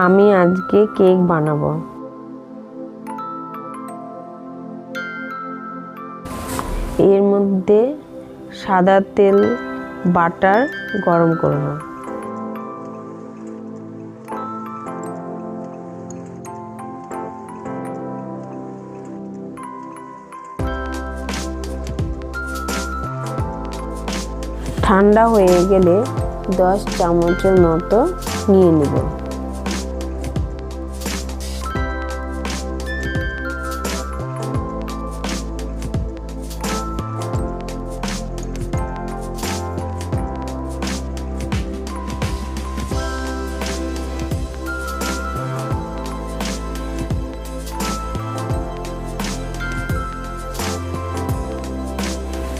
আমি আজকে কেক বানাবো। এর মধ্যে সাদা তেল বাটার গরম করব। ঠান্ডা হয়ে গেলে 10 চামচের মতো নিয়ে নেব।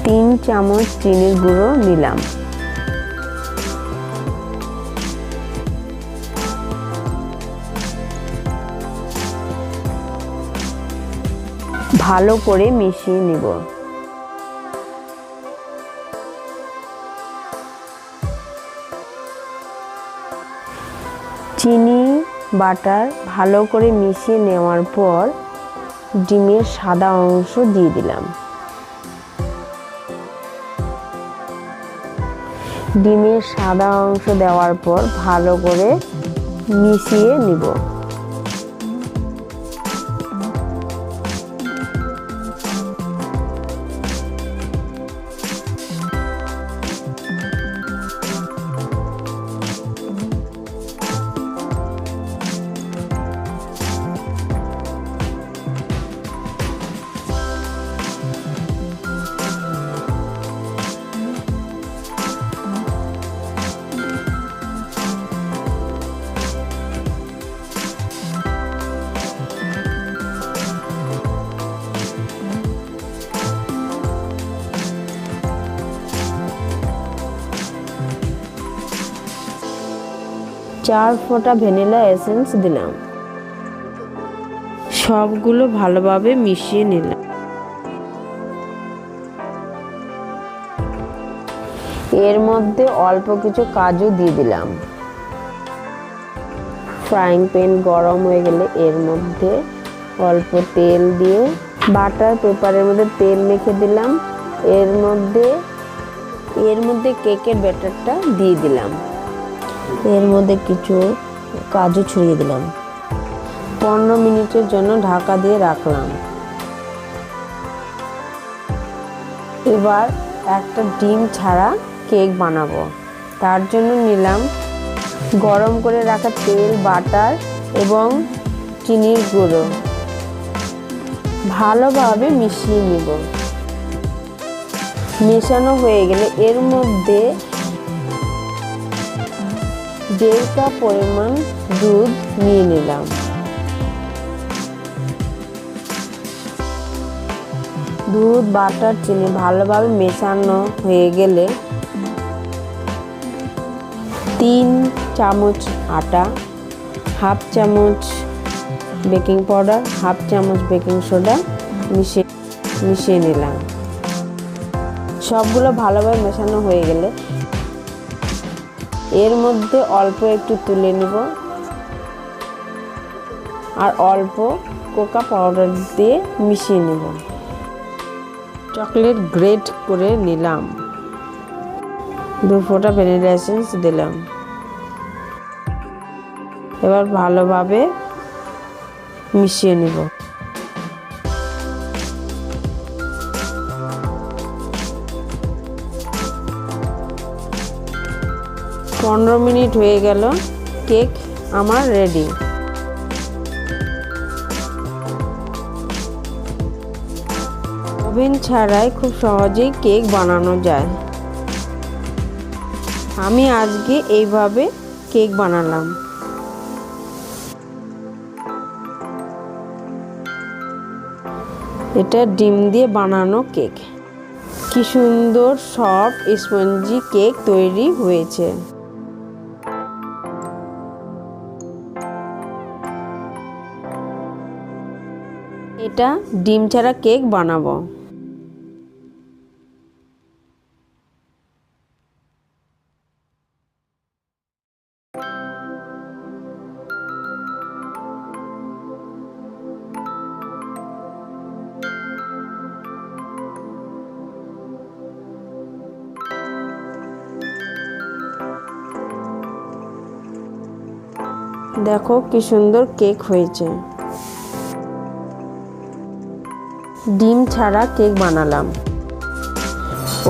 তিন চামচ চিনির গুঁড়ো নিলাম। ভালো করে মিশিয়ে নেব। চিনি বাটার ভালো করে মিশিয়ে নেওয়ার পর ডিমের সাদা অংশ দিয়ে দিলাম। ডিমের সাদা অংশ দেওয়ার পর ভালো করে মিশিয়ে নিব। চার ফোঁটা ভ্যানিলা এসেন্স দিলাম। সবগুলো ভালোভাবে মিশিয়ে নিলাম। এর মধ্যে অল্প কিছু কাজু দিয়ে দিলাম। ফ্রাইং প্যান গরম হয়ে গেলে এর মধ্যে অল্প তেল দিয়ে বাটার পেপারের মধ্যে তেল মেখে দিলাম। এর মধ্যে কেকের ব্যাটারটা দিয়ে দিলাম। এর মধ্যে কিছু কাজু ছড়িয়ে দিলাম। 15 মিনিটের জন্য ঢাকা দিয়ে রাখলাম। এবার একটা ডিম ছাড়া কেক বানাবো। তার জন্য নিলাম গরম করে রাখা তেল, বাটার এবং চিনির গুঁড়ো। ভালোভাবে মিশিয়ে নিব। মেশানো হয়ে গেলে এর মধ্যে 1.5 কাপ পরিমাণ দুধ নিয়ে নিলাম। দুধ, বাটার, চিনি ভালোভাবে মেশানো হয়ে গেলে 3 চামচ আটা, হাফ চামচ বেকিং পাউডার, হাফ চামচ বেকিং সোডা মিশিয়ে নিলাম। সবগুলো ভালোভাবে মেশানো হয়ে গেলে এর মধ্যে অল্প একটু তুলে নিব আর অল্প কোকো পাউডার দিয়ে মিশিয়ে নেব। চকলেট গ্রেট করে নিলাম। 2 ফোঁটা ভ্যানিলা এসেন্স দিলাম। এবার ভালোভাবে মিশিয়ে নেব। পনেরো মিনিট হয়ে গেল। কেক আমার রেডি। ওভেন ছাড়াই খুব সহজেই কেক বানানো যায়। আমি আজকে এইভাবে কেক বানালাম। এটা ডিম দিয়ে বানানো কেক। কি সুন্দর সফট স্পঞ্জি কেক তৈরি হয়েছে। এটা ডিম ছাড়া কেক বানাবো। দেখো কি সুন্দর কেক হয়েছে। ডিম ছাড়া কেক বানালাম।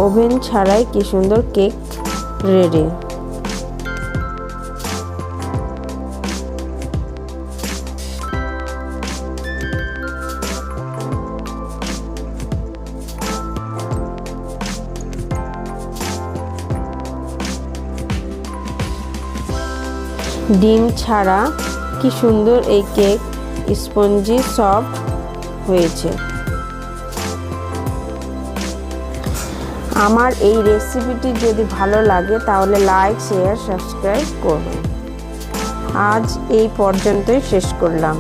ওভেন ছাড়াই কি সুন্দর কেক রেডি। ডিম ছাড়া কি সুন্দর এই কেক, স্পঞ্জি সফট হয়েছে। আমার এই রেসিপিটি যদি ভালো লাগে তাহলে লাইক, শেয়ার, সাবস্ক্রাইব করুন। আজ এই পর্যন্তই শেষ করলাম।